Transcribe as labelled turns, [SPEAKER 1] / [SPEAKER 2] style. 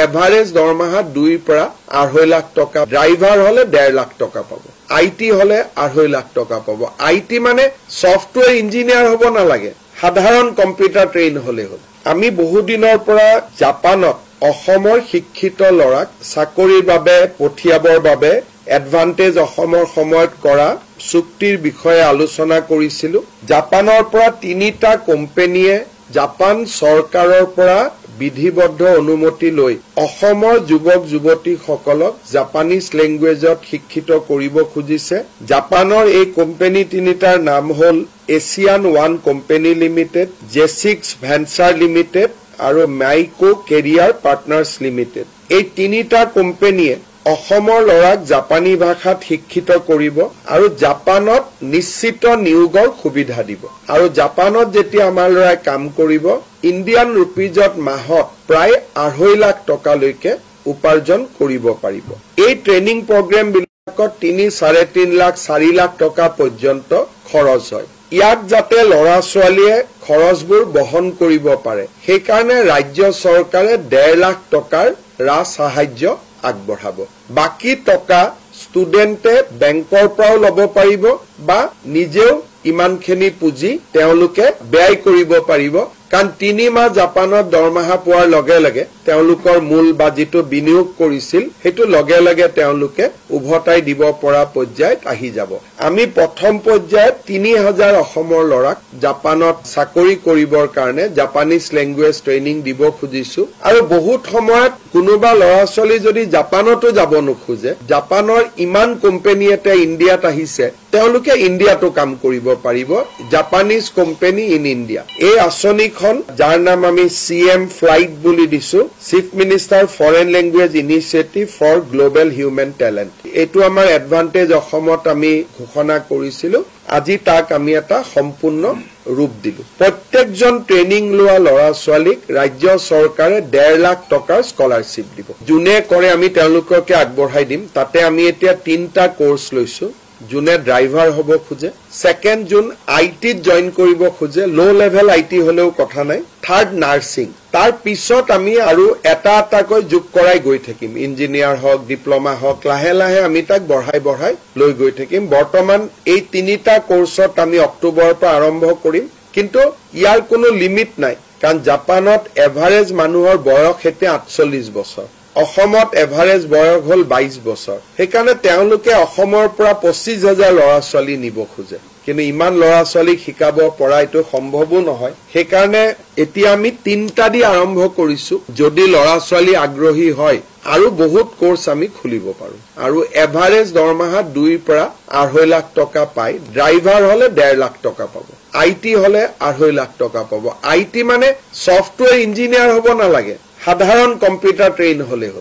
[SPEAKER 1] Average দৰমহা 2 পৰা 2.5 লাখ টকা, ড্ৰাইভাৰ হলে 1.5 লাখ টকা পাব, আইটি হলে 2.5 লাখ টকা পাব। আইটি মানে সফটওয়্যাৰ ইঞ্জিনিয়াৰ হ'ব নালাগে, সাধাৰণ কম্পিউটাৰ ট্ৰেইন হলে হ'ল। আমি বহু দিনৰ পৰা জাপানত অসমৰ শিক্ষিত ল'ৰাক চাকৰিৰ বাবে পঠিয়াবৰ বাবে এডভান্টেজ অসমৰ সময়ত কৰা চুক্তিৰ বিষয়ে আলোচনা কৰিছিলো। জাপানৰ পৰা 3টা কোম্পানীয়ে জাপান চৰকাৰৰ পৰা বিধিবদ্ধ অনুমতি লৈ অসমৰ যুৱক যুৱতীসকলক জাপানিজ লেংগুৱেজত শিক্ষিত কৰিব খুজিছে। জাপানৰ এই কোম্পানী 3টাৰ নাম হ'ল এছিয়ান ওৱান কোম্পানী লিমিটেড, জেচিক্স ভেঞ্চাৰ লিমিটেড আৰু মাইকো কেৰিয়াৰ পাৰ্টনাৰ্ছ লিমিটেড। এই 3টা কোম্পানীয়ে অসমৰ ল'ৰাক জাপানী ভাষাত শিক্ষিত কৰিব আৰু জাপানত নিশ্চিত নিয়োগৰ সুবিধা দিব। আৰু জাপানত যেতিয়া আমাৰ ল'ৰাই কাম কৰিব, ইণ্ডিয়ান ৰুপিজত মাহত প্ৰায় 2.5 লাখ টকালৈকে উপাৰ্জন কৰিব পাৰিব। এই ট্ৰেইনিং প্ৰগ্ৰেম বিলাকত 3-3.5 লাখ 4 লাখ টকা পৰ্যন্ত খৰচ হয়। ইয়াত যাতে ল'ৰা ছোৱালীয়ে খৰচবোৰ বহন কৰিব পাৰে, সেইকাৰণে ৰাজ্য চৰকাৰে 1.5 লাখ টকাৰ ৰাজ সাহায্য আগবঢ়াব। বাকি টকা ষ্টুডেণ্টে বেংকৰ পৰাও ল'ব পাৰিব বা নিজেও ইমানখিনি পুঁজি তেওঁলোকে ব্যয় কৰিব পাৰিব। কাৰণ 3 মাহ জাপানত দৰমহা পোৱাৰ লগে লগে তেওঁলোকৰ মূল বা যিটো বিনিয়োগ কৰিছিল সেইটো লগে লগে তেওঁলোকে উভতাই দিব পৰা পৰ্যায়ত আহি যাব। আমি প্ৰথম পৰ্যায়ত 3000 অসমৰ ল'ৰাক জাপানত চাকৰি কৰিবৰ কাৰণে জাপানিজ লেংগুৱেজ ট্ৰেইনিং দিব খুজিছো। আৰু বহুত সময়ত কোনোবা ল'ৰা ছোৱালী যদি জাপানতো যাব নোখোজে, জাপানৰ ইমান কোম্পানী এটা ইণ্ডিয়াত আহিছে, তেওঁলোকে ইণ্ডিয়াতো কাম কৰিব পাৰিব, জাপানিজ কোম্পানী ইন ইণ্ডিয়া। এই আঁচনিখন যাৰ নাম আমি CM ফ্লাইট বুলি দিছো, chief minister foreign language initiative for global human talent. এইটো আমাৰ এডভান্টেজ অসমত আমি ঘোষণা কৰিছিলো। আজি তাক আমি এটা সম্পূৰ্ণ ৰূপ দিলো। প্ৰত্যেকজন ট্ৰেইনিং লোৱা ল'ৰা ছোৱালীক ৰাজ্য চৰকাৰে 1.5 লাখ টকাৰ স্কলাৰশ্বিপ দিব। যোনে কৰে আমি তেওঁলোককে আগবঢ়াই দিম। তাতে আমি এতিয়া 3টা কোৰ্চ লৈছো। যোনে ড্ৰাইভাৰ হ'ব খোজে, সেকেন্ড যোন আইটিত জইন কৰিব খোজে, লো লেভেল আইটি হলেও কথা নাই, থাৰ্ড নাৰ্ছিং। তাৰ পিছত আমি আৰু এটাকৈ যোগ কৰাই গৈ থাকিম। ইঞ্জিনিয়াৰ হওক, ডিপ্ল'মা হওক, লাহে লাহে আমি তাক বঢ়াই লৈ গৈ থাকিম। বৰ্তমান এই 3টা কোৰ্চত আমি অক্টোবৰৰ পৰা আৰম্ভ কৰিম, কিন্তু ইয়াৰ কোনো লিমিট নাই। কাৰণ জাপানত এভাৰেজ মানুহৰ বয়স এতিয়া 48 বছৰ, অসমত এভাৰেজ বয়স হ'ল 22 বছৰ। সেইকাৰণে তেওঁলোকে অসমৰ পৰা 25,000 ল'ৰা ছোৱালী নিব খোজে, কিন্তু ইমান ল'ৰা ছোৱালীক শিকাব পৰা এইটো সম্ভৱো নহয়। সেইকাৰণে এতিয়া আমি 3টা দি আৰম্ভ কৰিছো। যদি ল'ৰা ছোৱালী আগ্ৰহী হয় আৰু বহুত কোৰ্চ আমি খুলিব পাৰো। আৰু এভাৰেজ দৰমহা 2 পৰা 2.5 লাখ টকা পায়, ড্ৰাইভাৰ হলে 1.5 লাখ টকা পাব, আইটি হলে 2.5 লাখ টকা পাব। আইটি মানে সফটওয়্যাৰ ইঞ্জিনিয়াৰ হ'ব নালাগে, সাধাৰণ কম্পিউটাৰ ট্ৰেইন হলে হ'ল।